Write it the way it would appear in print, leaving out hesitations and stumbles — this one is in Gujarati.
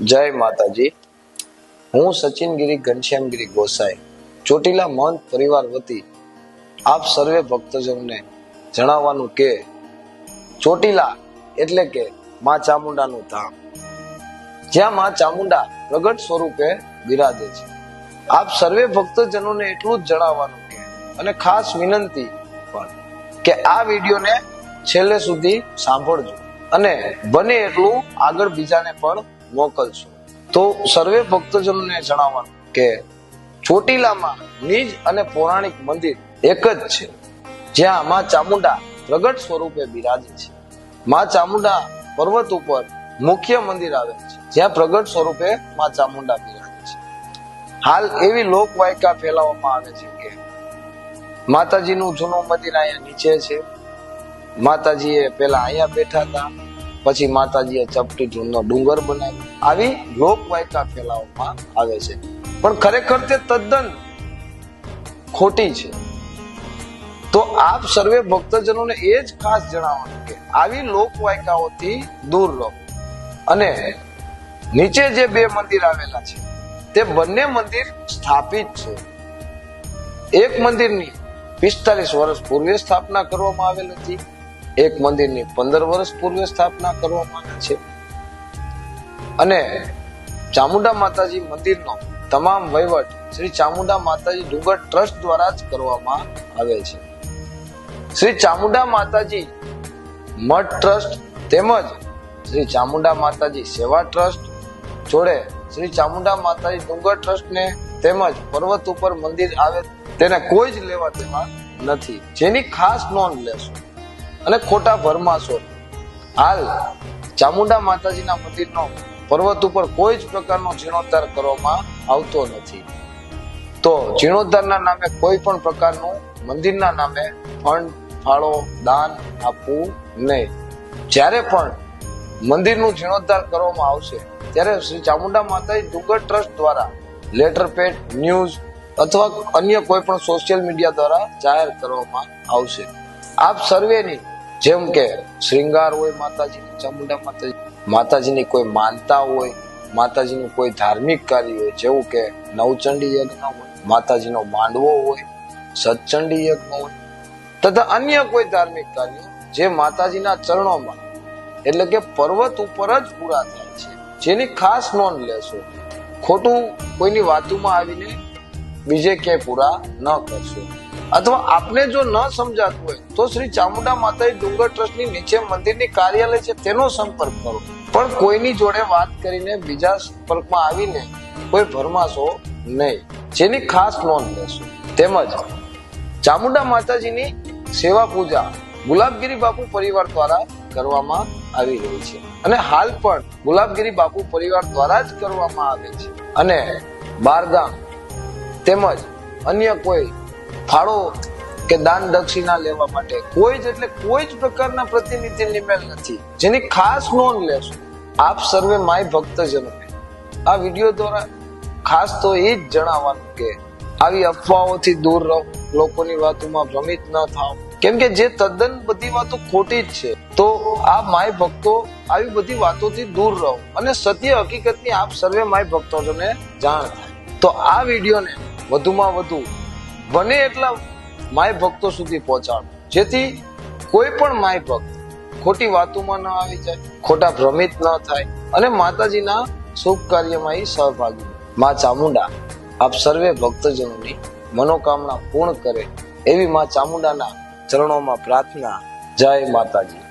જય માતાજી। હું સચિનગીરી ઘનશ્યામગીરી ગોસાઈ ચોટીલા મહંત પરિવાર વતી આપ સર્વે ભક્તજનોને જણાવવાનું કે ચોટીલા એટલે કે માં ચામુંડાનું ધામ, જ્યાં માં ચામુંડા પ્રગટ સ્વરૂપે બિરાજે છે। આપ સર્વે ભક્તજનોને એટલું જ જણાવવાનું કે અને ખાસ વિનંતી પણ કે આ વિડીયોને છેલ્લે સુધી સાંભળજો અને બને એટલું આગળ બીજાને પણ મોકલશો। તો સર્વે ભક્તજનોને જણાવવાનું કે ચોટીલામાં નિજ અને પૌરાણિક મંદિર એક જ છે, જ્યાં માં ચામુંડા પ્રગટ સ્વરૂપે બિરાજે છે। માં ચામુંડા પર્વત ઉપર મુખ્ય મંદિર આવેલ છે, જ્યાં પ્રગટ સ્વરૂપે માં ચામુંડા બિરાજે છે। હાલ એવી લોકવાયકા ફેલાવવામાં આવે છે કે માતાજીનું જૂનું મંદિર અહીંયા નીચે છે, માતાજીએ પેલા અહીંયા બેઠા હતા, પછી માતાજીએ ચપટી ધૂળનો ડુંગર બનાવ્યો, આવી લોકવાયકા ફેલાવવામાં આવે છે, પણ ખરેખર તે તદ્દન ખોટી છે। તો આપ સર્વે ભક્તજનોને એ જ ખાસ જણાવવાનું કે આવી લોકવાયકાઓથી દૂર રહો અને નીચે જે બે મંદિર આવેલા છે તે બંને મંદિર સ્થાપિત છે। એક મંદિરની 45 વર્ષ પૂર્વે સ્થાપના કરવામાં આવેલ હતી, એક મંદિરની 15 વર્ષ પૂર્વે સ્થાપના કરવામાં આવી છે અને ચામુંડા માતાજી મંદિરનો તમામ વહીવટ શ્રી ચામુંડા માતાજી ડુંગર ટ્રસ્ટ દ્વારા જ કરવામાં આવે છે। શ્રી ચામુંડા માતાજી મઠ ટ્રસ્ટ તેમજ શ્રી ચામુંડા માતાજી સેવા ટ્રસ્ટ જોડે શ્રી ચામુંડા માતાજી ડુંગર ટ્રસ્ટને તેમજ પર્વત ઉપર મંદિર આવે તેને કોઈ જ લેવા દેવા નથી, જેની ખાસ નોંધ લેશો અને ખોટા ભરમાશો। હાલ ચામુંડા માતાજીના મંદિરનો પર્વત ઉપર કોઈ જ પ્રકારનો જીર્ણોદ્ધાર કરવામાં આવતો નથી, તો જીર્ણોદ્ધારના નામે કોઈ પણ પ્રકારનું મંદિરના નામે ફંડ ફાળો દાન આપવું નહીં। જ્યારે પણ મંદિરનું જીર્ણોદ્ધાર કરવામાં આવશે ત્યારે શ્રી ચામુંડા માતાજી ડુંગર ટ્રસ્ટ દ્વારા લેટર પેડ, ન્યૂઝ અથવા અન્ય કોઈ પણ સોશિયલ મીડિયા દ્વારા જાહેર કરવામાં આવશે। આપ સર્વેની જેમ કે શ્રૃંગાર હોય માતાજીની, ચામુંડા માતાજીની કોઈ માનતા હોય, માતાજીનું કોઈ ધાર્મિક કાર્ય હોય, જેવું કે નવચંડી યજ્ઞ હોય, માતાજીનો માંડવો હોય, સતચંડી યજ્ઞ હોય તથા અન્ય કોઈ ધાર્મિક કાર્ય જે માતાજીના ચરણોમાં એટલે કે પર્વત ઉપર જ પૂરા થાય છે, જેની ખાસ નોંધ લેશો। ખોટું કોઈની વાતોમાં આવીને બીજે ક્યાંય પૂરા ન કરશો, અથવા આપને જો ન સમજાતું હોય તો શ્રી ચામુંડા માતાજી ડુંગર ટ્રસ્ટની નીચે મંદિરની કાર્યાલય છે તેનો સંપર્ક કરો, પણ કોઈની જોડે વાત કરીને બીજા સંપર્કમાં આવીને કોઈ ભરમાશો નહીં, જેની ખાસ નોંધ લેશો। તેમજ ચામુંડા માતાજીની સેવા પૂજા ગુલાબગીરી બાપુ પરિવાર દ્વારા કરવામાં આવી રહી છે અને હાલ પણ ગુલાબગીરી બાપુ પરિવાર દ્વારા જ કરવામાં આવે છે અને બારગામ તેમજ અન્ય કોઈ ફાળો કે દાન દક્ષિણા લેવા માટે કોઈ જ પ્રકારના પ્રતિનિધિ નિમેલ નથી, જેની ખાસ નોંધ લેશો। આપ સર્વે માય ભક્તજનોને આ વિડીયો દ્વારા ખાસ તો એ જ જણાવવાનું કે આવી અફવાઓથી દૂર રહો, લોકોની વાતોમાં ભ્રમિત ન થાઓ, કેમ કે જે તદ્દન બધી વાતો ખોટી જ છે। તો આ માય ભક્તો આવી બધી વાતોથી દૂર રહો અને સત્ય હકીકતની આપ સર્વે માય ભક્તોને જાણ થાય। તો આ વિડીયોને વધુમાં વધુ બને એટલા માય ભક્તો સુધી પહોંચાડો, જેથી કોઈ પણ માય ભક્ત ખોટી વાતોમાં ન આવી જાય, ખોટા ભ્રમિત ન થાય અને માતાજીના શુભ કાર્યમાં સહભાગી બને। માં ચામુંડા આપ સર્વે ભક્તજનોની મનોકામના પૂર્ણ કરે એવી માં ચામુંડાના ચરણોમાં પ્રાર્થના। જય માતાજી।